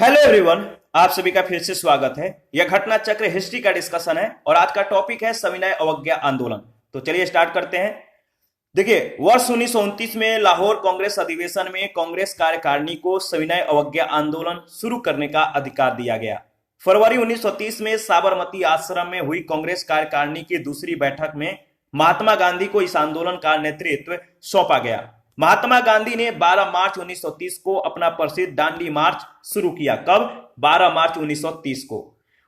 Hello everyone, आप सभी का फिर से स्वागत है। यह घटना चक्र हिस्ट्री का डिस्कशन है और आज का टॉपिक है सविनय अवज्ञा आंदोलन। तो चलिए स्टार्ट करते हैं। देखिए, वर्ष 1929 में लाहौर कांग्रेस अधिवेशन में कांग्रेस कार्यकारिणी को सविनय अवज्ञा आंदोलन शुरू करने का अधिकार दिया गया। फरवरी 1930 में साबरमती आश्रम में हुई कांग्रेस कार्यकारिणी की दूसरी बैठक में महात्मा गांधी को इस आंदोलन का नेतृत्व सौंपा गया। महात्मा गांधी ने 12 मार्च 1930 को अपना प्रसिद्ध दांडी मार्च शुरू किया। कब? 12 मार्च 1930 को।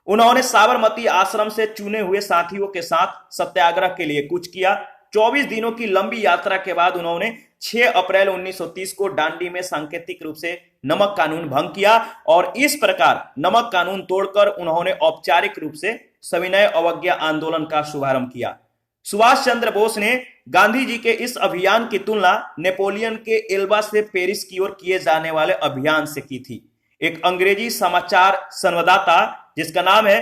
उन्होंने साबरमती आश्रम से चुने हुए साथियों के साथ सत्याग्रह के लिए कूच किया। 24 दिनों की लंबी यात्रा के बाद उन्होंने 6 अप्रैल 1930 को दांडी में सांकेतिक रूप से नमक कानून भंग किया और इस प्रकार नमक कानून तोड़कर उन्होंने औपचारिक रूप से सविनय अवज्ञा आंदोलन का शुभारंभ किया। सुभाष चंद्र बोस ने गांधी जी के इस अभियान की तुलना नेपोलियन के एल्बा से पेरिस की ओर किए जाने वाले अभियान से की थी। एक अंग्रेजी समाचार संवाददाता जिसका नाम है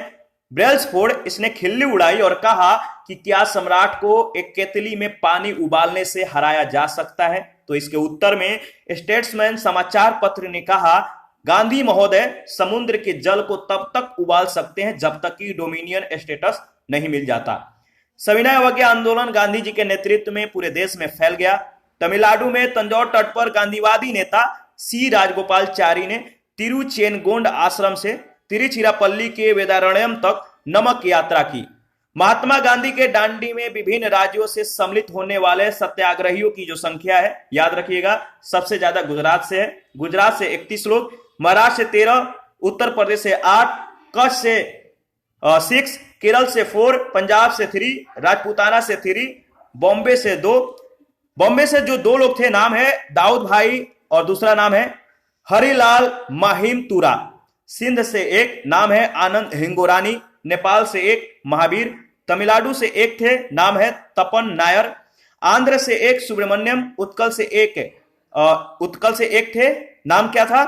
ब्रेल्सफोर्ड, इसने खिल्ली उड़ाई और कहा कि क्या सम्राट को एक केतली में पानी उबालने से हराया जा सकता है? तो इसके उत्तर में स्टेट्समैन समाचार पत्र ने कहा, गांधी महोदय समुद्र के जल को तब तक उबाल सकते हैं जब तक कि डोमिनियन स्टेटस नहीं मिल जाता। सविनय अवज्ञा आंदोलन गांधी जी के नेतृत्व में पूरे देश में फैल गया। तमिलनाडु में तंजौर तट पर गांधीवादी नेता सी राजगोपालचारी ने तिरुचेनगोंड आश्रम से तिरुचिरापल्ली के वेदारण्यम तक नमक यात्रा की। महात्मा गांधी के दांडी में विभिन्न राज्यों से सम्मिलित होने वाले सत्याग्रहियों की जो संख्या है, याद रखिएगा, सबसे ज्यादा गुजरात से है। गुजरात से 31 लोग, महाराष्ट्र से 13, उत्तर प्रदेश से 8, कच्छ से 6, केरल से 4, पंजाब से 3, राजपूताना से 3, बॉम्बे से 2। बॉम्बे से जो 2 लोग थे, नाम है दाऊद भाई और दूसरा नाम है हरिलाल माहिम तुरा। सिंध से 1, नाम है आनंद हिंगोरानी। नेपाल से 1 महावीर। तमिलनाडु से 1 थे, नाम है तपन नायर। आंध्र से 1 सुब्रमण्यम। उत्कल से 1 थे, नाम क्या था?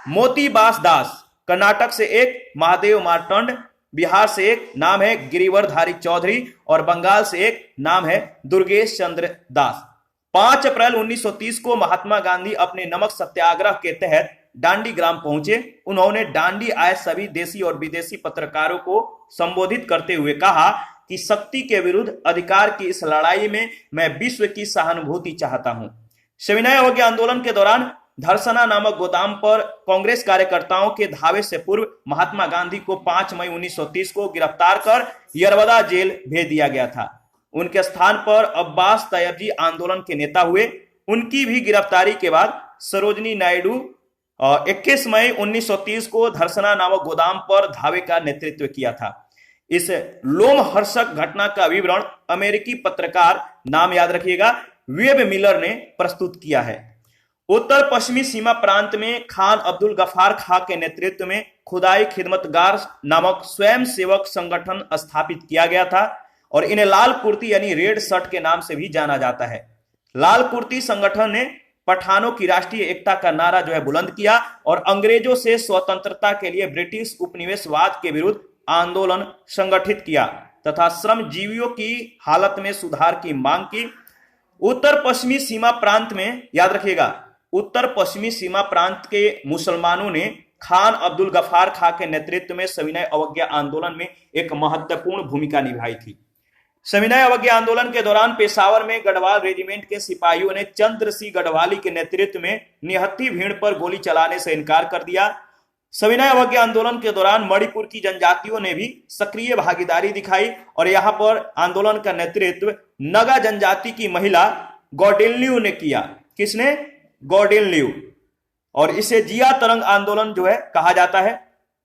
मोती बास दास। कर्नाटक से 1 महादेव मार्तंड। बिहार से 1 नाम है गिरिवरधारी चौधरी और बंगाल से 1 नाम है दुर्गेश चंद्र दास। 5 अप्रैल 1930 को महात्मा गांधी अपने नमक सत्याग्रह के तहत दांडी ग्राम पहुंचे। उन्होंने दांडी आए सभी देशी और विदेशी पत्रकारों को संबोधित करते हुए कहा कि शक्ति के विरुद्ध अधिकार की इस लड़ाई में मैं विश्व की सहानुभूति चाहता हूं। सविनय अवज्ञा आंदोलन के दौरान धरसना नामक गोदाम पर कांग्रेस कार्यकर्ताओं के धावे से पूर्व महात्मा गांधी को 5 मई 1930 को गिरफ्तार कर यरवदा जेल भेज दिया गया था। उनके स्थान पर अब्बास तैयबजी आंदोलन के नेता हुए। उनकी भी गिरफ्तारी के बाद सरोजनी नायडू 21 मई 1930 को धरसना नामक गोदाम पर धावे का नेतृत्व किया था। इस लोमहर्षक घटना का विवरण अमेरिकी पत्रकार, नाम याद रखिएगा, वेब मिलर ने प्रस्तुत किया है। उत्तर पश्चिमी सीमा प्रांत में खान अब्दुल गफार खां के नेतृत्व में खुदाई खिदमतगार नामक स्वयं सेवक संगठन स्थापित किया गया था और इन्हें लाल कुर्ती यानी रेड शर्ट के नाम से भी जाना जाता है। लाल कुर्ती संगठन ने पठानों की राष्ट्रीय एकता का नारा बुलंद किया और अंग्रेजों से स्वतंत्रता के लिए ब्रिटिश उपनिवेशवाद के विरुद्ध आंदोलन संगठित किया तथा श्रमजीवियों की हालत में सुधार की मांग की। उत्तर पश्चिमी सीमा प्रांत में, याद रखिएगा, उत्तर पश्चिमी सीमा प्रांत के मुसलमानों ने खान अब्दुल गफार खां के नेतृत्व में सविनय अवज्ञा आंदोलन में एक महत्वपूर्ण भूमिका निभाई थी। सविनय अवज्ञा आंदोलन के दौरान पेशावर में गढ़वाल रेजिमेंट के सिपाहियों ने चंद्र सिंह गढ़वाली के नेतृत्व में निहत्थी भीड़ पर गोली चलाने से इनकार कर दिया। सविनय अवज्ञा आंदोलन के दौरान मणिपुर की जनजातियों ने भी सक्रिय भागीदारी दिखाई और यहाँ पर आंदोलन का नेतृत्व नगा जनजाति की महिला गौडिल्यू ने किया। किसने? गौडिल्यू। और इसे जिया तरंग आंदोलन कहा जाता है।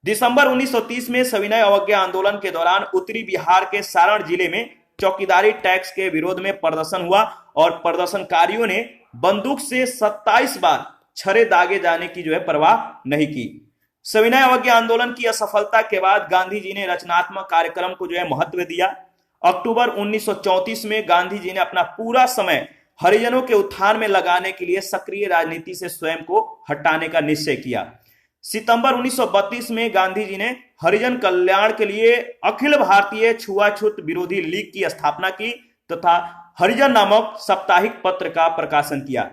दिसंबर 1930 में सविनय अवज्ञा आंदोलन के दौरान उत्तरी बिहार के सारण जिले में चौकीदारी टैक्स के विरोध में प्रदर्शन हुआ और प्रदर्शनकारियों ने बंदूक से 27 बार छर्रे दागे जाने की परवाह नहीं की। सविनय अवज्ञा आंदोलन की असफलता के बाद गांधी जी ने रचनात्मक कार्यक्रम को महत्व दिया। अक्टूबर 1934 में गांधी जी ने अपना पूरा समय हरिजनों के उत्थान में लगाने के लिए सक्रिय राजनीति से स्वयं को हटाने का निश्चय किया। सितंबर 1932 में गांधी जी ने हरिजन कल्याण के लिए अखिल भारतीय छुआछूत विरोधी लीग की स्थापना की तथा हरिजन नामक साप्ताहिक पत्र का प्रकाशन किया।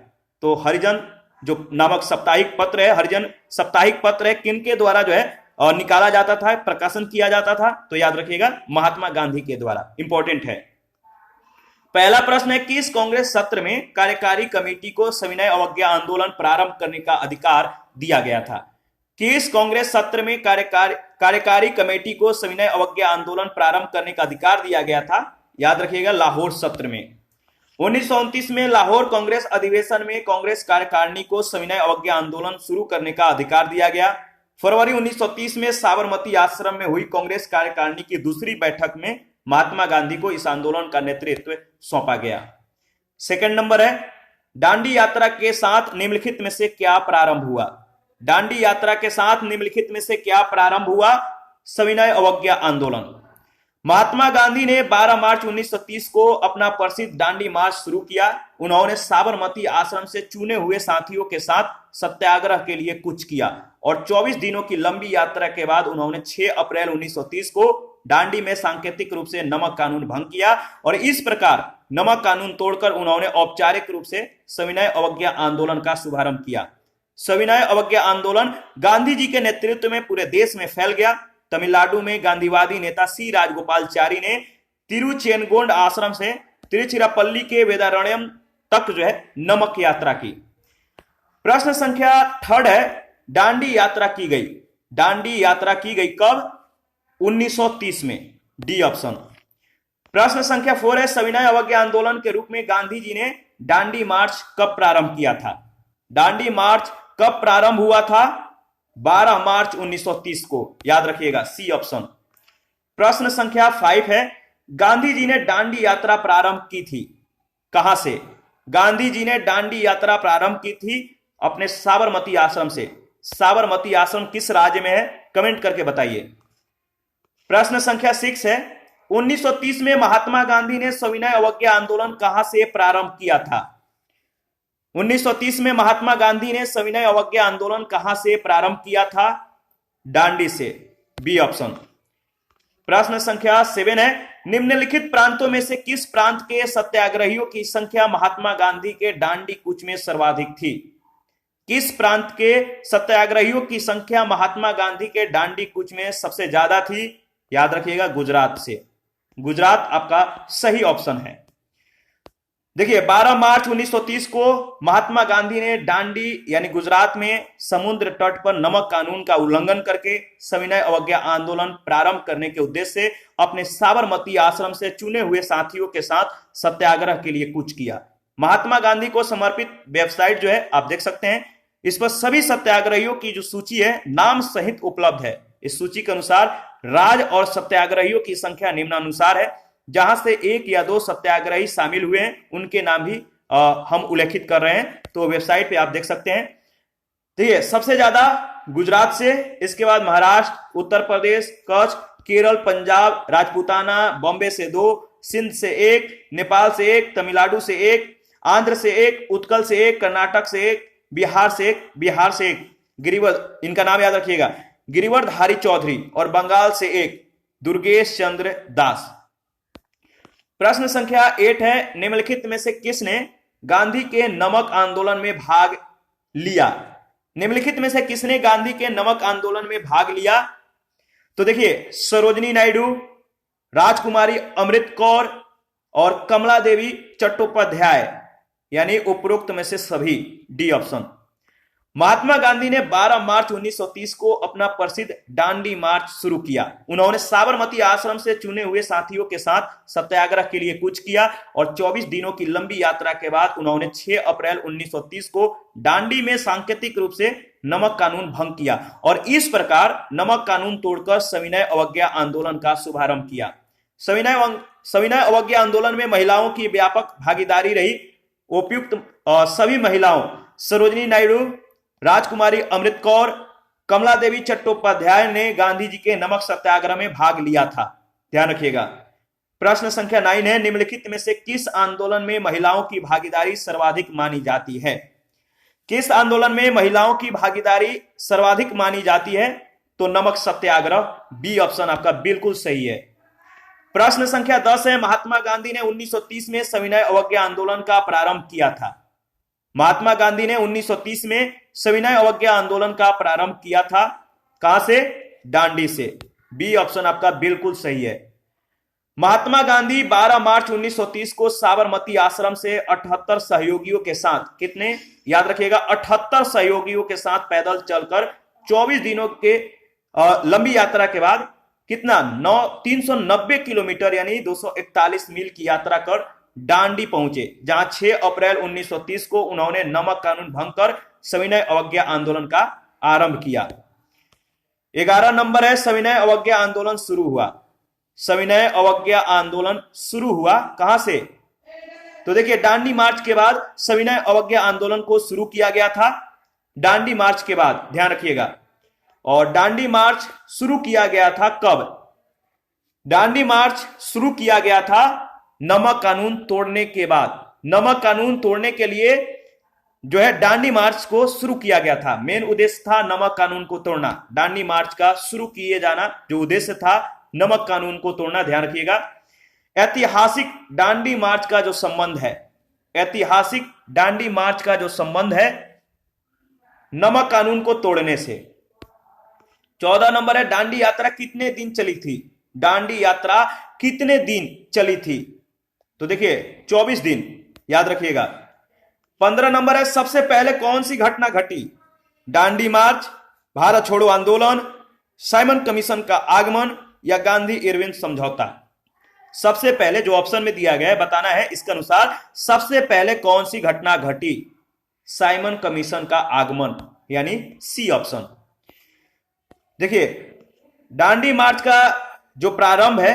तो हरिजन जो नामक साप्ताहिक पत्र है, हरिजन साप्ताहिक पत्र है, किनके द्वारा जो है निकाला जाता था, प्रकाशन किया जाता था? तो याद रखिएगा महात्मा गांधी के द्वारा। इंपॉर्टेंट है। पहला प्रश्न है, किस कांग्रेस सत्र में कार्यकारी कमेटी को सविनय अवज्ञा आंदोलन प्रारंभ करने का अधिकार दिया गया था? किस कांग्रेस सत्र में कार्यकारी कमेटी को सविनय अवज्ञा आंदोलन प्रारंभ करने का अधिकार दिया गया था? याद रखिएगा लाहौर सत्र में। 1929 में लाहौर कांग्रेस अधिवेशन में कांग्रेस कार्यकारिणी को सविनय अवज्ञा आंदोलन शुरू करने का अधिकार दिया गया। फरवरी 1930 में साबरमती आश्रम में हुई कांग्रेस कार्यकारिणी की दूसरी बैठक में महात्मा गांधी को इस आंदोलन का नेतृत्व सौंपा गया। सेकंड नंबर है, दांडी यात्रा के साथ निम्नलिखित में से क्या प्रारंभ हुआ? दांडी यात्रा के साथ निम्नलिखित में से क्या प्रारंभ हुआ? सविनय अवज्ञा आंदोलन। महात्मा गांधी ने 12 मार्च 1930 को अपना प्रसिद्ध दांडी मार्च शुरू किया। उन्होंने साबरमती आश्रम से चुने हुए साथियों के साथ सत्याग्रह के लिए कूच किया और 24 दिनों की लंबी यात्रा के बाद उन्होंने 6 अप्रैल 1930 को दांडी में सांकेतिक रूप से नमक कानून भंग किया और इस प्रकार नमक कानून तोड़कर उन्होंने औपचारिक रूप से सविनय अवज्ञा आंदोलन का शुभारंभ किया। सविनय अवज्ञा आंदोलन गांधी जी के नेतृत्व में पूरे देश में फैल गया। तमिलनाडु में गांधीवादी नेता सी राजगोपालचारी ने तिरुचेनगोंड आश्रम से तिरुचिरापल्ली के वेदारण्यम तक जो है नमक यात्रा की। प्रश्न संख्या थर्ड है, दांडी यात्रा की गई। दांडी यात्रा की गई कब? 1930 में, डी ऑप्शन। प्रश्न संख्या 4 है, सविनय अवज्ञा आंदोलन के रूप में गांधी जी ने दांडी मार्च कब प्रारंभ किया था? दांडी मार्च कब प्रारंभ हुआ था? 12 मार्च 1930 को, याद रखिएगा, सी ऑप्शन। प्रश्न संख्या 5 है, गांधी जी ने दांडी यात्रा प्रारंभ की थी कहां से? गांधी जी ने दांडी यात्रा प्रारंभ की थी अपने साबरमती आश्रम से। साबरमती आश्रम किस राज्य में है? कमेंट करके बताइए। प्रश्न संख्या 6 है, 1930 में महात्मा गांधी ने सविनय अवज्ञा आंदोलन कहां से प्रारंभ किया था? 1930 में महात्मा गांधी ने सविनय अवज्ञा आंदोलन कहां से प्रारंभ किया था? दांडी से, बी ऑप्शन। प्रश्न संख्या 7 है, निम्नलिखित प्रांतों में से किस प्रांत के सत्याग्रहियों की संख्या महात्मा गांधी के दांडी कूच में सर्वाधिक थी? किस प्रांत के सत्याग्रहियों की संख्या महात्मा गांधी के दांडी कूच में सबसे ज्यादा थी? याद रखिएगा गुजरात से। गुजरात आपका सही ऑप्शन है। देखिए 12 मार्च 1930 को महात्मा गांधी ने दांडी यानी गुजरात में समुद्र तट पर नमक कानून का उल्लंघन करके सविनय अवज्ञा आंदोलन प्रारंभ करने के उद्देश्य से अपने साबरमती आश्रम से चुने हुए साथियों के साथ सत्याग्रह के लिए कूच किया। महात्मा गांधी को समर्पित वेबसाइट जो है आप देख सकते हैं, इस पर सभी सत्याग्रहियों की जो सूची है नाम सहित उपलब्ध है। इस सूची के अनुसार राज और सत्याग्रहियों की संख्या निम्नानुसार है। जहां से 1 या 2 सत्याग्रही शामिल हुए हैं उनके नाम भी हम उल्लेखित कर रहे हैं, तो वेबसाइट पे आप देख सकते हैं। ठीक है, सबसे ज्यादा गुजरात से, इसके बाद महाराष्ट्र, उत्तर प्रदेश, कच्छ, केरल, पंजाब, राजपूताना, बॉम्बे से 2, सिंध से 1, नेपाल से 1, तमिलनाडु से 1, आंध्र से 1, उत्कल से 1, कर्नाटक से 1, बिहार से 1, गिरिवर, इनका नाम याद रखिएगा, गिरिवरधारी चौधरी, और बंगाल से 1, दुर्गेश चंद्र दास। प्रश्न संख्या 8 है, निम्नलिखित में से किसने गांधी के नमक आंदोलन में भाग लिया? निम्नलिखित में से किसने गांधी के नमक आंदोलन में भाग लिया? तो देखिए सरोजिनी नायडू, राजकुमारी अमृत कौर और कमला देवी चट्टोपाध्याय, यानी उपरोक्त में से सभी, डी ऑप्शन। महात्मा गांधी ने 12 मार्च 1930 को अपना प्रसिद्ध दांडी मार्च शुरू किया। उन्होंने साबरमती आश्रम से चुने हुए साथियों के साथ सत्याग्रह के लिए कूच किया और 24 दिनों की लंबी यात्रा के बाद उन्होंने 6 अप्रैल 1930 को दांडी में सांकेतिक रूप से नमक कानून भंग किया और इस प्रकार नमक कानून तोड़कर सविनय अवज्ञा आंदोलन का शुभारंभ किया। सविनय अवज्ञा आंदोलन में महिलाओं की व्यापक भागीदारी रही। उपयुक्त सभी महिलाओं सरोजिनी नायडू, राजकुमारी अमृत कौर, कमला देवी चट्टोपाध्याय ने गांधी जी के नमक सत्याग्रह में भाग लिया था। ध्यान रखिएगा। प्रश्न संख्या 9 है, निम्नलिखित में से किस आंदोलन में महिलाओं की भागीदारी सर्वाधिक मानी जाती है? किस आंदोलन में महिलाओं की भागीदारी सर्वाधिक मानी जाती है? तो नमक सत्याग्रह, बी ऑप्शन आपका बिल्कुल सही है। प्रश्न संख्या 10 है, महात्मा गांधी ने 1930 में सविनय अवज्ञा आंदोलन का प्रारंभ किया था। महात्मा गांधी ने 1930 में सविनय अवज्ञा आंदोलन का प्रारंभ किया था। कहां से? डांडी से। बी ऑप्शन आपका बिल्कुल सही है। महात्मा गांधी 12 मार्च 1930 को साबरमती आश्रम से 78 सहयोगियों के साथ, कितने याद रखिएगा, 78 सहयोगियों के साथ पैदल चलकर 24 दिनों के लंबी यात्रा के बाद कितना 390 किलोमीटर यानी 241 मील की यात्रा कर डांडी पहुंचे, जहां 6 अप्रैल 1930 को उन्होंने नमक कानून भंग कर सविनय अवज्ञा आंदोलन का आरंभ किया। 11 नंबर है, सविनय अवज्ञा आंदोलन शुरू हुआ। सविनय अवज्ञा आंदोलन शुरू हुआ कहां से? तो देखिए, दांडी मार्च के बाद सविनय अवज्ञा आंदोलन को शुरू किया गया था। दांडी मार्च के बाद, ध्यान रखिएगा। और दांडी मार्च शुरू किया गया था कब? दांडी मार्च शुरू किया गया था नमक कानून तोड़ने के बाद। नमक कानून तोड़ने के लिए जो है दांडी मार्च को शुरू किया गया था। मेन उद्देश्य था नमक कानून को तोड़ना। दांडी मार्च का शुरू किए जाना जो उद्देश्य था नमक कानून को तोड़ना, ध्यान रखिएगा। ऐतिहासिक दांडी मार्च का जो संबंध है, ऐतिहासिक दांडी मार्च का जो संबंध है नमक कानून को तोड़ने से। 14 नंबर है, दांडी यात्रा कितने दिन चली थी? दांडी यात्रा कितने दिन चली थी? तो देखिए 24 दिन, याद रखिएगा। 15 नंबर है, सबसे पहले कौन सी घटना घटी? दांडी मार्च, भारत छोड़ो आंदोलन, साइमन कमीशन का आगमन या गांधी इरविन समझौता? सबसे पहले जो ऑप्शन में दिया गया है बताना है, इसके अनुसार सबसे पहले कौन सी घटना घटी? साइमन कमीशन का आगमन, यानी सी ऑप्शन। देखिए, दांडी मार्च का जो प्रारंभ है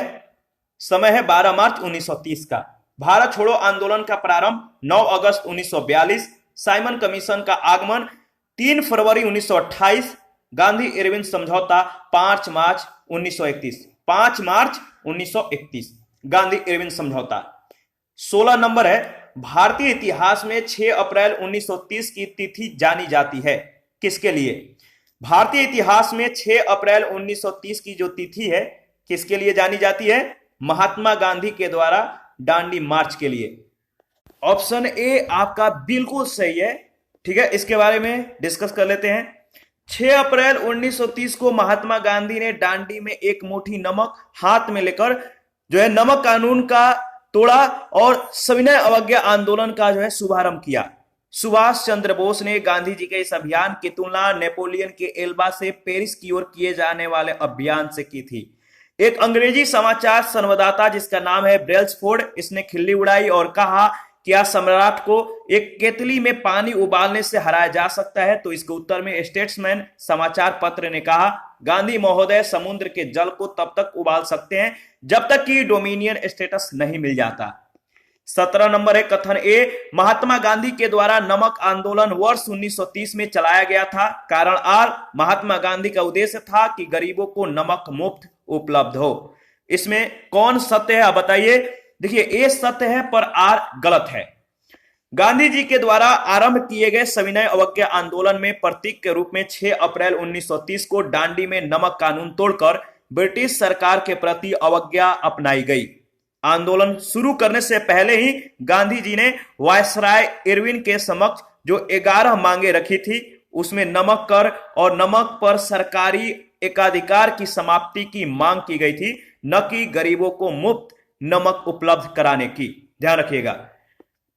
समय है 12 मार्च 1930 का। भारत छोड़ो आंदोलन का प्रारंभ 9 अगस्त 1942, साइमन कमीशन का आगमन 3 फरवरी 1928, गांधी इरविन समझौता 5 मार्च 1931। 5 मार्च 1931 गांधी इरविन समझौता। 16 नंबर है, भारतीय इतिहास में 6 अप्रैल 1930 की तिथि जानी जाती है, किसके लिए? भारतीय इतिहास में 6 अप्रैल 1930 की जो तिथि है किसके लिए जानी जाती है? महात्मा गांधी के द्वारा दांडी मार्च के लिए। ऑप्शन ए आपका बिल्कुल सही है। ठीक है, इसके बारे में डिस्कस कर लेते हैं। 6 अप्रैल 1930 को महात्मा गांधी ने दांडी में एक मुट्ठी नमक हाथ में लेकर जो है नमक कानून का तोड़ा और सविनय अवज्ञा आंदोलन का जो है शुभारंभ किया। सुभाष चंद्र बोस ने गांधी जी के इस अभियान की तुलना नेपोलियन के एल्बा से पेरिस की ओर किए जाने वाले अभियान से की थी। एक अंग्रेजी समाचार संवाददाता जिसका नाम है ब्रेल्सफोर्ड, इसने खिल्ली उड़ाई और कहा क्या सम्राट को एक केतली में पानी उबालने से हराया जा सकता है? तो इसके उत्तर में स्टेट्समैन समाचार पत्र ने कहा, गांधी महोदय समुद्र के जल को तब तक उबाल सकते हैं जब तक कि डोमिनियन स्टेटस नहीं मिल जाता। 17 नंबर है, कथन ए, महात्मा गांधी के द्वारा नमक आंदोलन वर्ष 1930 में चलाया गया था। कारण आर, महात्मा गांधी का उद्देश्य था कि गरीबों को नमक मुफ्त उपलब्ध हो। इसमें कौन सत्य है आप बताइए? देखिए, ए सत्य है पर आर गलत है। गांधी जी के द्वारा आरंभ किए गए सविनय अवज्ञा आंदोलन में प्रतीक के रूप में 6 अप्रैल 1930 को दांडी में नमक कानून तोड़कर ब्रिटिश सरकार के प्रति अवज्ञा अपनाई गई। आंदोलन शुरू करने से पहले ही गांधी जी ने वायसराय इरविन के समक्ष जो 11 मांगे रखी थी उसमें नमक कर और नमक पर सरकारी एकाधिकार की समाप्ति की मांग की गई थी, न कि गरीबों को मुफ्त नमक उपलब्ध कराने की। ध्यान रखिएगा।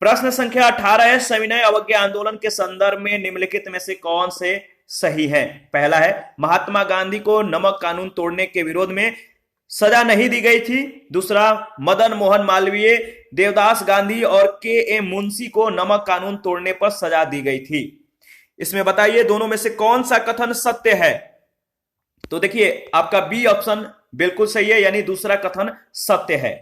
प्रश्न संख्या 18 है, सविनय अवज्ञा आंदोलन के संदर्भ में निम्नलिखित में से कौन से सही है? पहला है, महात्मा गांधी को नमक कानून तोड़ने के विरोध में सजा नहीं दी गई थी। दूसरा, मदन मोहन मालवीय, देवदास गांधी और के मुंशी को नमक कानून तोड़ने पर सजा दी गई थी। इसमें बताइए दोनों में से कौन सा कथन सत्य है? तो देखिए, आपका बी ऑप्शन बिल्कुल सही है, यानी दूसरा कथन सत्य है।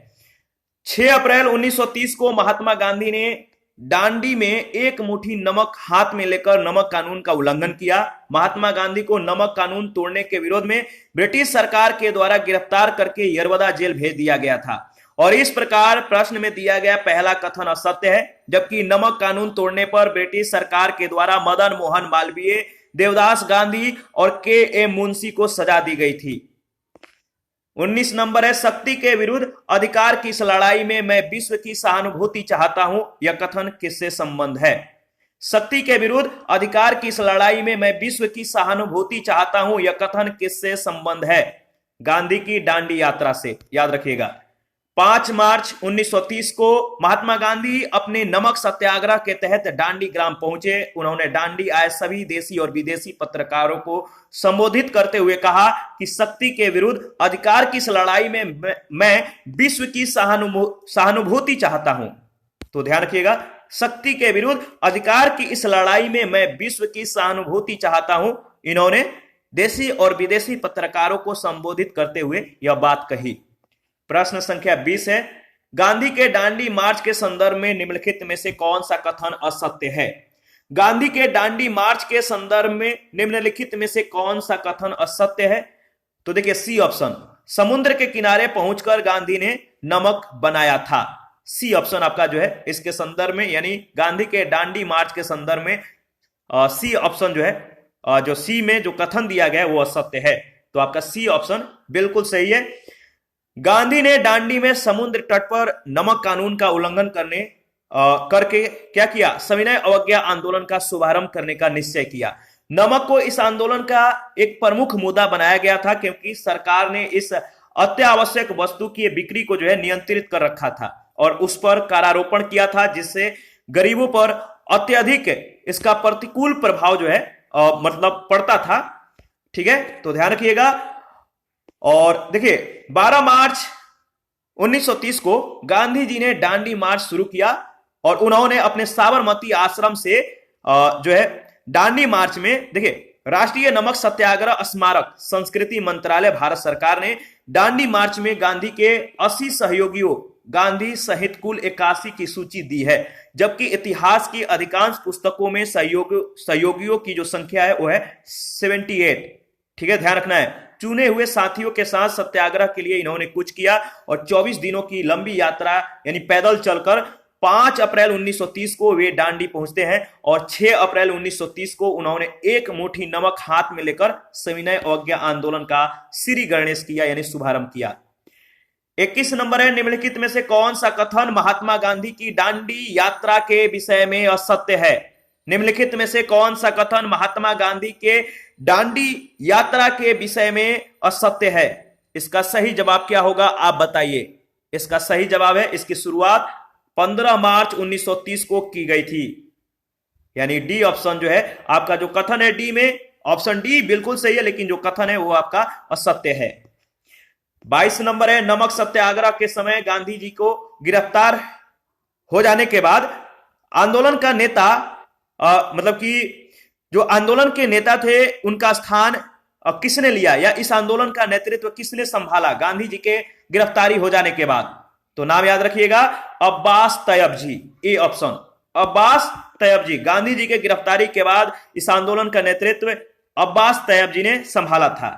6 अप्रैल 1930 को महात्मा गांधी ने दांडी में एक मुट्ठी नमक हाथ में लेकर नमक कानून का उल्लंघन किया। महात्मा गांधी को नमक कानून तोड़ने के विरोध में ब्रिटिश सरकार के द्वारा गिरफ्तार करके यरवदा जेल भेज दिया गया था और इस प्रकार प्रश्न में दिया गया पहला कथन असत्य है, जबकि नमक कानून तोड़ने पर ब्रिटिश सरकार के द्वारा मदन मोहन मालवीय, देवदास गांधी और के मुंशी को सजा दी गई थी। 19 नंबर है, शक्ति के विरुद्ध अधिकार की इस लड़ाई में मैं विश्व की सहानुभूति चाहता हूं। यह कथन किससे संबंध है? शक्ति के विरुद्ध अधिकार की इस लड़ाई में मैं विश्व की सहानुभूति चाहता हूं, यह कथन किससे संबंध है? गांधी की दांडी यात्रा से। याद रखिएगा 5 मार्च 1930 को महात्मा गांधी अपने नमक सत्याग्रह के तहत दांडी ग्राम पहुंचे। उन्होंने दांडी आए सभी देशी और विदेशी पत्रकारों को संबोधित करते हुए कहा कि शक्ति के विरुद्ध अधिकार की इस लड़ाई में मैं विश्व की सहानुभूति चाहता हूं। तो ध्यान रखिएगा, शक्ति के विरुद्ध अधिकार की इस लड़ाई में मैं विश्व की सहानुभूति चाहता हूं। इन्होंने देशी और विदेशी पत्रकारों को संबोधित करते हुए यह बात कही। प्रश्न संख्या 20 है, गांधी के दांडी मार्च के संदर्भ में निम्नलिखित में से कौन सा कथन असत्य है? गांधी के दांडी मार्च के संदर्भ में निम्नलिखित में से कौन सा कथन असत्य है? तो देखिए सी ऑप्शन, समुद्र के किनारे पहुंचकर गांधी ने नमक बनाया था। सी ऑप्शन आपका जो है इसके संदर्भ में, यानी गांधी के दांडी मार्च के संदर्भ में सी ऑप्शन जो है, जो सी में जो कथन दिया गया है वो असत्य है। तो आपका सी ऑप्शन बिल्कुल सही है। गांधी ने दांडी में समुद्र तट पर नमक कानून का उल्लंघन करके क्या किया? सविनय अवज्ञा आंदोलन का शुभारंभ करने का निश्चय किया। नमक को इस आंदोलन का एक प्रमुख मुद्दा बनाया गया था क्योंकि सरकार ने इस अत्यावश्यक वस्तु की बिक्री को जो है नियंत्रित कर रखा था और उस पर करारोपण किया था, जिससे गरीबों पर अत्यधिक इसका प्रतिकूल प्रभाव जो है मतलब पड़ता था। ठीक है, तो ध्यान रखिएगा। और देखिए 12 मार्च 1930 को गांधी जी ने दांडी मार्च शुरू किया और उन्होंने अपने साबरमती आश्रम से जो है दांडी मार्च में, देखिए राष्ट्रीय नमक सत्याग्रह स्मारक संस्कृति मंत्रालय भारत सरकार ने दांडी मार्च में गांधी के 80 सहयोगियों, गांधी सहित कुल 81 की सूची दी है, जबकि इतिहास की अधिकांश पुस्तकों में सहयोगियों की जो संख्या है वो है 78। ठीक है, ध्यान रखना है। चुने हुए साथियों के साथ सत्याग्रह के लिए इन्होंने कुछ किया और 24 दिनों की लंबी यात्रा यानी पैदल चलकर 5 अप्रैल 1930 को वे दांडी पहुंचते हैं और 6 अप्रैल 1930 को उन्होंने एक मुट्ठी नमक हाथ में लेकर सविनय अवज्ञा आंदोलन का श्री गणेश किया यानी शुभारंभ किया। 21 नंबर है, निम्नलिखित में से कौन सा कथन महात्मा गांधी की दांडी यात्रा के विषय में असत्य है? निम्नलिखित में से कौन सा कथन महात्मा गांधी के दांडी यात्रा के विषय में असत्य है? इसका सही जवाब क्या होगा आप बताइए। इसका सही जवाब है, इसकी शुरुआत 15 मार्च 1930 को की गई थी, यानी डी ऑप्शन जो है आपका जो कथन है डी में, ऑप्शन डी बिल्कुल सही है, लेकिन जो कथन है वो आपका असत्य है। 22 नंबर है, नमक सत्याग्रह के समय गांधी जी को गिरफ्तार हो जाने के बाद आंदोलन का नेता मतलब कि जो आंदोलन के नेता थे उनका स्थान किसने लिया या इस आंदोलन का नेतृत्व किसने संभाला गांधी जी के गिरफ्तारी हो जाने के बाद? तो नाम याद रखिएगा, अब्बास तैयब जी। ए ऑप्शन, अब्बास तैयब जी। गांधी जी के गिरफ्तारी के बाद इस आंदोलन का नेतृत्व अब्बास तैयब जी ने संभाला था।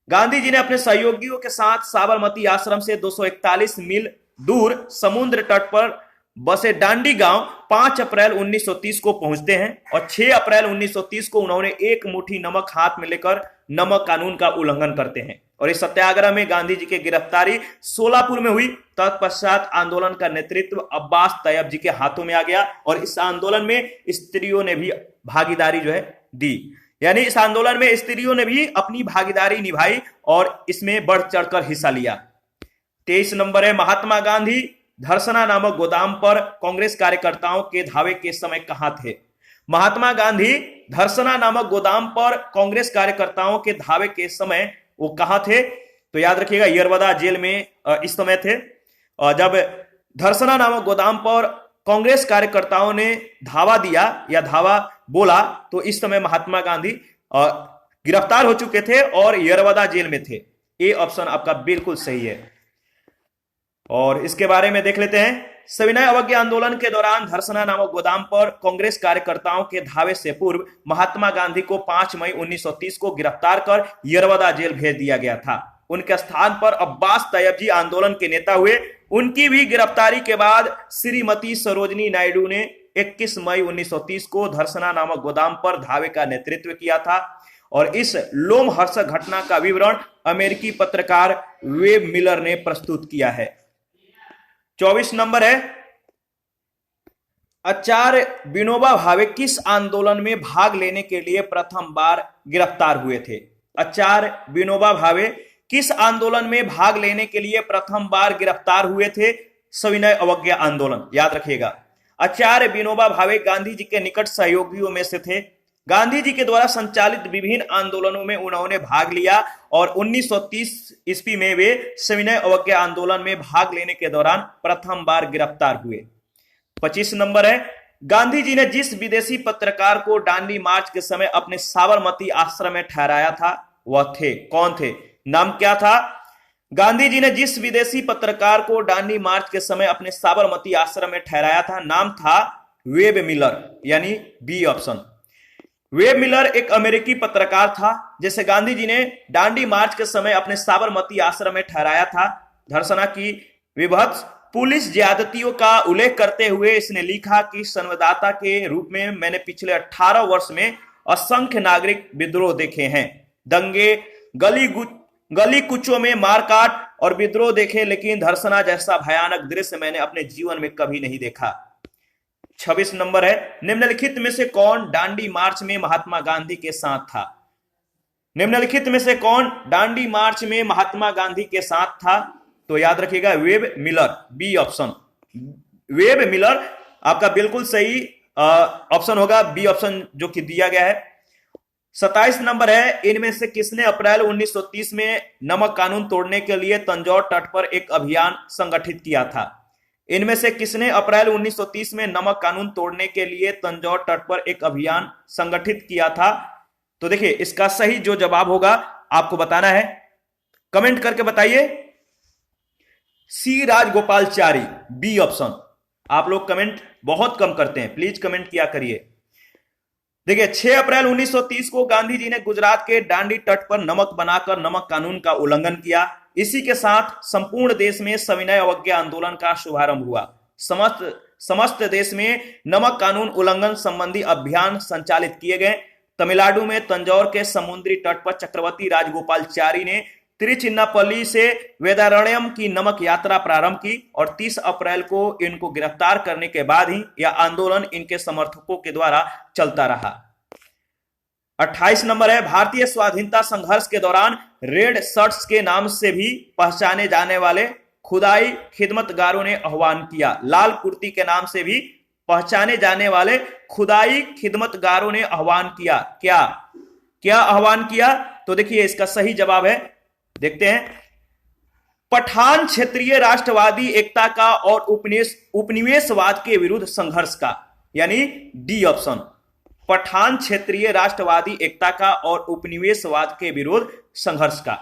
गांधी जी ने अपने सहयोगियों के साथ साबरमती आश्रम से 241 मील दूर समुद्र तट पर बसे दांडी गांव 5 अप्रैल 1930 को पहुंचते हैं और 6 अप्रैल 1930 को उन्होंने एक मुट्ठी नमक हाथ में लेकर नमक कानून का उल्लंघन करते हैं और इस सत्याग्रह में गांधी जी की गिरफ्तारी सोलापुर में हुई। तत्पश्चात आंदोलन का नेतृत्व अब्बास तैयब जी के हाथों में आ गया और इस आंदोलन में स्त्रियों ने भी भागीदारी जो है दी, यानी इस आंदोलन में स्त्रियों ने भी अपनी भागीदारी निभाई और इसमें बढ़ चढ़कर हिस्सा लिया। 23 नंबर है, महात्मा गांधी धरसना नामक गोदाम पर कांग्रेस कार्यकर्ताओं के धावे के समय कहां थे? महात्मा गांधी धरसना नामक गोदाम पर कांग्रेस कार्यकर्ताओं के धावे के समय वो कहां थे? तो याद रखिएगा यरवदा जेल में इस समय थे। जब धरसना नामक गोदाम पर कांग्रेस कार्यकर्ताओं ने धावा दिया या धावा बोला तो इस समय महात्मा गांधी गिरफ्तार हो चुके थे और यरवदा जेल में थे। ए ऑप्शन आपका बिल्कुल सही है। और इसके बारे में देख लेते हैं। सविनय अवज्ञा आंदोलन के दौरान धरसना नामक गोदाम पर कांग्रेस कार्यकर्ताओं के धावे से पूर्व महात्मा गांधी को 5 मई 1930 को गिरफ्तार कर यरवदा जेल भेज दिया गया था। उनके स्थान पर अब्बास तैयब जी आंदोलन के नेता हुए। उनकी भी गिरफ्तारी के बाद श्रीमती सरोजनी नायडू ने 21 मई 1930 को धरसना नामक गोदाम पर धावे का नेतृत्व किया था और इस लोमहर्षक घटना का विवरण अमेरिकी पत्रकार वेब मिलर ने प्रस्तुत किया है। 24 नंबर है, आचार्य विनोबा भावे किस आंदोलन में भाग लेने के लिए प्रथम बार गिरफ्तार हुए थे? आचार्य विनोबा भावे किस आंदोलन में भाग लेने के लिए प्रथम बार गिरफ्तार हुए थे? सविनय अवज्ञा आंदोलन, याद रखिएगा। आचार्य विनोबा भावे गांधी जी के निकट सहयोगियों में से थे। गांधी जी के द्वारा संचालित विभिन्न आंदोलनों में उन्होंने भाग लिया और 1930 ईस्वी में वे सविनय अवज्ञा आंदोलन में भाग लेने के दौरान प्रथम बार गिरफ्तार हुए। 25 नंबर है, गांधी जी ने जिस विदेशी पत्रकार को दांडी मार्च के समय अपने साबरमती आश्रम में ठहराया था वह थे, कौन थे? नाम क्या था? गांधी जी ने जिस विदेशी पत्रकार को दांडी मार्च के समय अपने साबरमती आश्रम में ठहराया था, नाम था वेब मिलर, यानी बी ऑप्शन। वेब मिलर एक अमेरिकी पत्रकार था जिसे गांधी जी ने दांडी मार्च के समय अपने साबरमती आश्रम में ठहराया था। धर्षणा की विभत्स पुलिस ज्यादतियों का उल्लेख करते हुए इसने लिखा कि संवाददाता के रूप में मैंने पिछले 18 वर्ष में असंख्य नागरिक विद्रोह देखे हैं, दंगे, गली कुचों में मारकाट और विद्रोह देखे, लेकिन धर्षणा जैसा भयानक दृश्य मैंने अपने जीवन में कभी नहीं देखा। 26 नंबर है, निम्नलिखित में से कौन दांडी मार्च में महात्मा गांधी के साथ था? निम्नलिखित में से कौन दांडी मार्च में महात्मा गांधी के साथ था? तो याद रखिएगा Webb Miller, B option. Webb Miller आपका बिल्कुल सही ऑप्शन होगा, बी ऑप्शन जो कि दिया गया है। 27 नंबर है, इनमें से किसने अप्रैल 1930 में नमक कानून तोड़ने के लिए तंजौर तट पर एक अभियान संगठित किया था? इनमें से किसने अप्रैल 1930 में नमक कानून तोड़ने के लिए तंजौर तट पर एक अभियान संगठित किया था? तो देखिए इसका सही जो जवाब होगा आपको बताना है, कमेंट करके बताइए। सी राजगोपालचारी, बी ऑप्शन। आप लोग कमेंट बहुत कम करते हैं, प्लीज कमेंट किया करिए। देखिए 6 अप्रैल 1930 को गांधी जी ने गुजरात के दांडी तट पर नमक बनाकर नमक कानून का उल्लंघन किया। इसी के साथ संपूर्ण देश में सविनय अवज्ञा आंदोलन का शुभारंभ हुआ। समस्त देश में नमक कानून उल्लंघन संबंधी अभियान संचालित किए गए। तमिलनाडु में तंजौर के समुद्री तट पर चक्रवर्ती राजगोपालचारी ने तिरुचिन्नापल्ली से वेदारण्यम की नमक यात्रा प्रारंभ की और 30 अप्रैल को इनको गिरफ्तार करने के बाद ही यह आंदोलन इनके समर्थकों के द्वारा चलता रहा। 28 नंबर है, भारतीय स्वाधीनता संघर्ष के दौरान रेड शर्ट्स के नाम से भी पहचाने जाने वाले खुदाई खिदमतगारों ने आह्वान किया। लाल कुर्ती के नाम से भी पहचाने जाने वाले खुदाई खिदमतगारों ने आह्वान किया। क्या आह्वान किया? तो देखिए इसका सही जवाब है, देखते हैं, पठान क्षेत्रीय राष्ट्रवादी एकता का और उपनिवेशवाद के विरुद्ध संघर्ष का, यानी डी ऑप्शन। पठान क्षेत्रीय राष्ट्रवादी एकता का और उपनिवेशवाद के विरुद्ध संघर्ष का।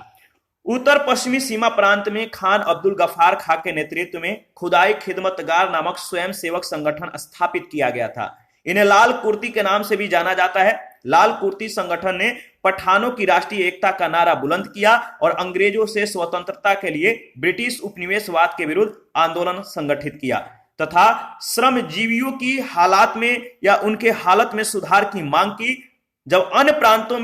उत्तर पश्चिमी सीमा प्रांत में खान अब्दुल गफार खां के नेतृत्व में खुदाई खिदमतगार नामक स्वयंसेवक संगठन स्थापित किया गया था। इन्हें लाल कुर्ती के नाम से भी जाना जाता है। लाल कुर्ती संगठन ने पठानों की राष्ट्रीय एकता का नारा बुलंद किया और अंग्रेजों से स्वतंत्रता के लिए ब्रिटिश उपनिवेशवाद के विरुद्ध आंदोलन संगठित किया तथा श्रमजीवियों की हालात में या उनके हालत में सुधार की मांग की। जब अन्य प्रांतों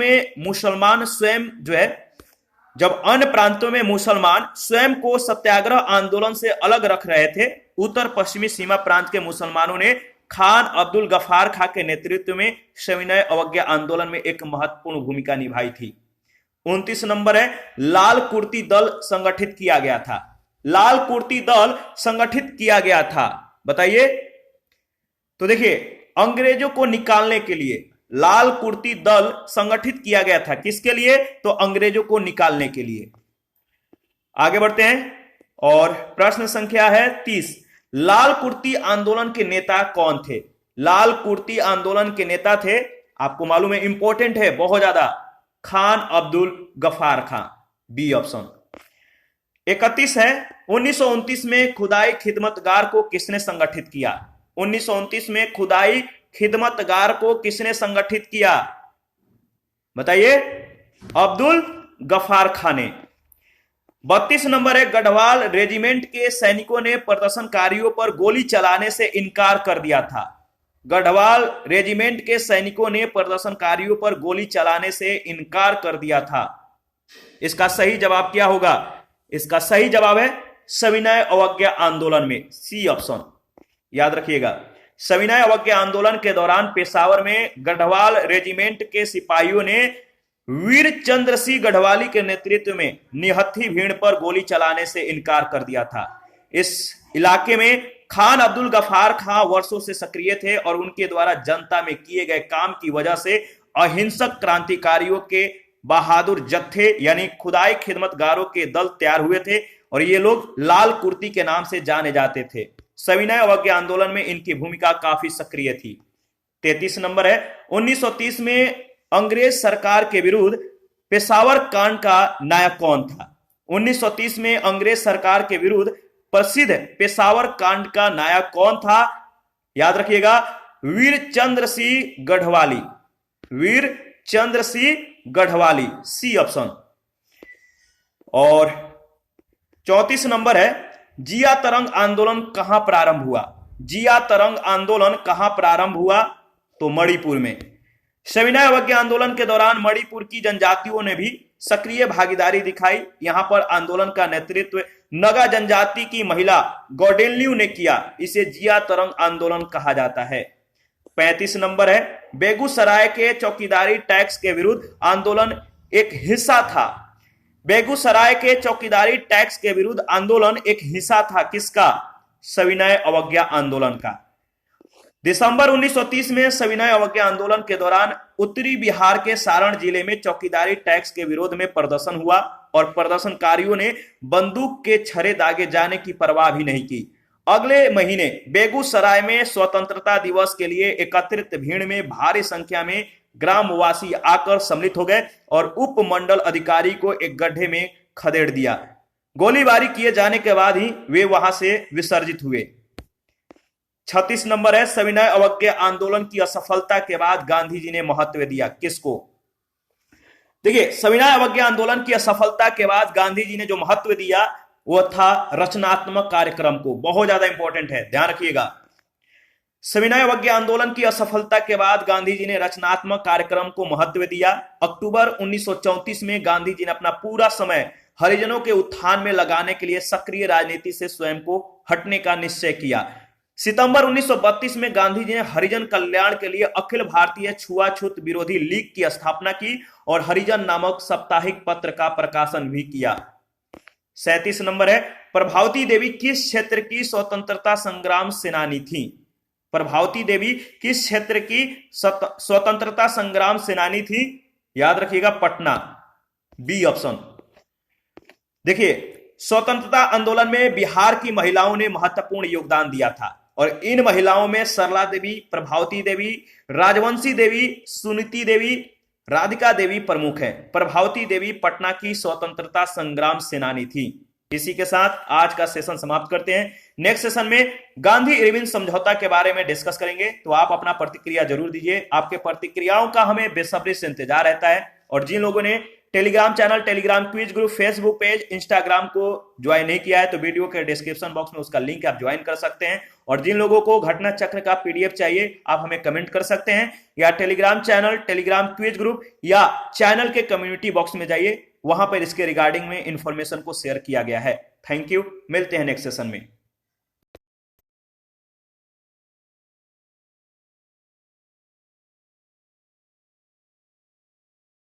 में मुसलमान स्वयं को सत्याग्रह आंदोलन से अलग रख रहे थे, उत्तर पश्चिमी सीमा प्रांत के मुसलमानों ने खान अब्दुल गफार खां के नेतृत्व में सविनय अवज्ञा आंदोलन में एक महत्वपूर्ण भूमिका निभाई थी। 29 नंबर है, लाल कुर्ती दल संगठित किया गया था। लाल कुर्ती दल संगठित किया गया था, बताइए। तो देखिए अंग्रेजों को निकालने के लिए लाल कुर्ती दल संगठित किया गया था। किसके लिए? तो अंग्रेजों को निकालने के लिए। आगे बढ़ते हैं और प्रश्न संख्या है 30। लाल कुर्ती आंदोलन के नेता कौन थे? लाल कुर्ती आंदोलन के नेता थे, आपको मालूम है, इंपॉर्टेंट है बहुत ज्यादा, खान अब्दुल गफार खां, बी ऑप्शन। 31 है, 1929 में खुदाई खिदमतगार को किसने संगठित किया? 1929 में खुदाई खिदमतगार को किसने संगठित किया? बताइए। अब्दुल गफार खान ने। 32 नंबर है, गढ़वाल रेजिमेंट के सैनिकों ने प्रदर्शनकारियों पर गोली चलाने से इनकार कर दिया था। गढ़वाल रेजिमेंट के सैनिकों ने प्रदर्शनकारियों पर गोली चलाने से इनकार कर दिया था। इसका सही जवाब क्या होगा? इसका सही जवाब है सविनय अवज्ञा आंदोलन में, सी ऑप्शन, याद रखिएगा। सविनय अवज्ञा आंदोलन के दौरान पेशावर में गढ़वाल रेजिमेंट के सिपाहियों ने वीर चंद्र सिंह गढ़वाली के नेतृत्व में निहत्थी भीड़ पर गोली चलाने से इनकार कर दिया था। इस इलाके में खान अब्दुल गफार खां वर्षों से सक्रिय थे और उनके द्वारा जनता में किए गए काम की वजह से अहिंसक क्रांतिकारियों के बहादुर जत्थे यानी खुदाई खिदमतगारों के दल तैयार हुए थे और ये लोग लाल कुर्ती के नाम से जाने जाते थे। सविनय अवज्ञा आंदोलन में इनकी भूमिका काफी सक्रिय थी। 33 नंबर है, 1930 में अंग्रेज सरकार के विरुद्ध पेशावर कांड का नायक कौन था? 1930 में अंग्रेज सरकार के विरुद्ध प्रसिद्ध पेशावर कांड का नायक कौन था? याद रखिएगा, वीर चंद्र सिंह गढ़वाली। Veer Chandra Singh Garhwali, C option. और 34 नंबर है, जिया तरंग आंदोलन कहां प्रारंभ हुआ? जिया तरंग आंदोलन कहां प्रारंभ हुआ? तो मणिपुर में। सविनय अवज्ञा आंदोलन के दौरान मणिपुर की जनजातियों ने भी सक्रिय भागीदारी दिखाई। यहां पर आंदोलन का नेतृत्व नगा जनजाति की महिला गौडेन्यू ने किया। इसे जिया तरंग आंदोलन कहा जाता है। 35 नंबर है, बेगूसराय के चौकीदारी टैक्स के विरुद्ध आंदोलन एक हिस्सा था। बेगूसराय के चौकीदारी टैक्स के विरुद्ध आंदोलन एक हिस्सा था किसका? सविनय अवज्ञा आंदोलन का। दिसंबर 1930 में सविनय अवज्ञा आंदोलन के दौरान उत्तरी बिहार के सारण जिले में चौकीदारी टैक्स के विरोध में प्रदर्शन हुआ और प्रदर्शनकारियों ने बंदूक के छर्रे दागे जाने की परवाह भी नहीं की। अगले महीने बेगूसराय में स्वतंत्रता दिवस के लिए एकत्रित भीड़ में भारी संख्या में ग्रामवासी आकर सम्मिलित हो गए और उप मंडल अधिकारी को एक गड्ढे में खदेड़ दिया। गोलीबारी किए जाने के बाद ही वे वहां से विसर्जित हुए। 36 नंबर है, सविनय अवज्ञा आंदोलन की असफलता के बाद गांधी जी ने महत्व दिया किसको? देखिए, सविनय अवज्ञा आंदोलन की असफलता के बाद गांधी जी ने जो महत्व दिया वो था रचनात्मक कार्यक्रम को। बहुत ज्यादा इंपॉर्टेंट है, ध्यान रखिएगा। सविनय अवज्ञा आंदोलन की असफलता के बाद गांधी जी ने रचनात्मक कार्यक्रम को महत्व दिया। अक्टूबर 1934 में गांधी जी ने अपना पूरा समय हरिजनों के उत्थान में लगाने के लिए सक्रिय राजनीति से स्वयं को हटने का निश्चय किया। सितंबर 1932 में गांधी जी ने हरिजन कल्याण के लिए अखिल भारतीय छुआछूत विरोधी लीग की स्थापना की और हरिजन नामक साप्ताहिक पत्र का प्रकाशन भी किया। 37 नंबर है, प्रभावती देवी किस क्षेत्र की स्वतंत्रता संग्राम सेनानी थी? प्रभावती देवी किस क्षेत्र की स्वतंत्रता संग्राम सेनानी थी? याद रखिएगा, पटना, बी ऑप्शन। देखिए, स्वतंत्रता आंदोलन में बिहार की महिलाओं ने महत्वपूर्ण योगदान दिया था और इन महिलाओं में सरला देवी, प्रभावती देवी, राजवंशी देवी, सुनीति देवी, राधिका देवी प्रमुख हैं। प्रभावती देवी पटना की स्वतंत्रता संग्राम सेनानी थी। इसी के साथ आज का सेशन समाप्त करते हैं। नेक्स्ट सेशन में गांधी इरविन समझौता के बारे में डिस्कस करेंगे, तो आप अपना प्रतिक्रिया जरूर दीजिए। आपके प्रतिक्रियाओं का हमें बेसब्री से इंतजार रहता है। और जिन लोगों ने Telegram channel, Telegram quiz group, Facebook page, Instagram को ज्वाइन नहीं किया है तो वीडियो के डिस्क्रिप्शन बॉक्स में उसका लिंक आप ज्वाइन कर सकते हैं। और जिन लोगों को घटना चक्र का पीडीएफ चाहिए आप हमें कमेंट कर सकते हैं, या Telegram channel, Telegram quiz group या चैनल के कम्युनिटी बॉक्स में जाइए, वहां पर इसके रिगार्डिंग में इंफॉर्मेशन को शेयर किया गया है। थैंक यू, मिलते हैं नेक्स्ट सेशन में।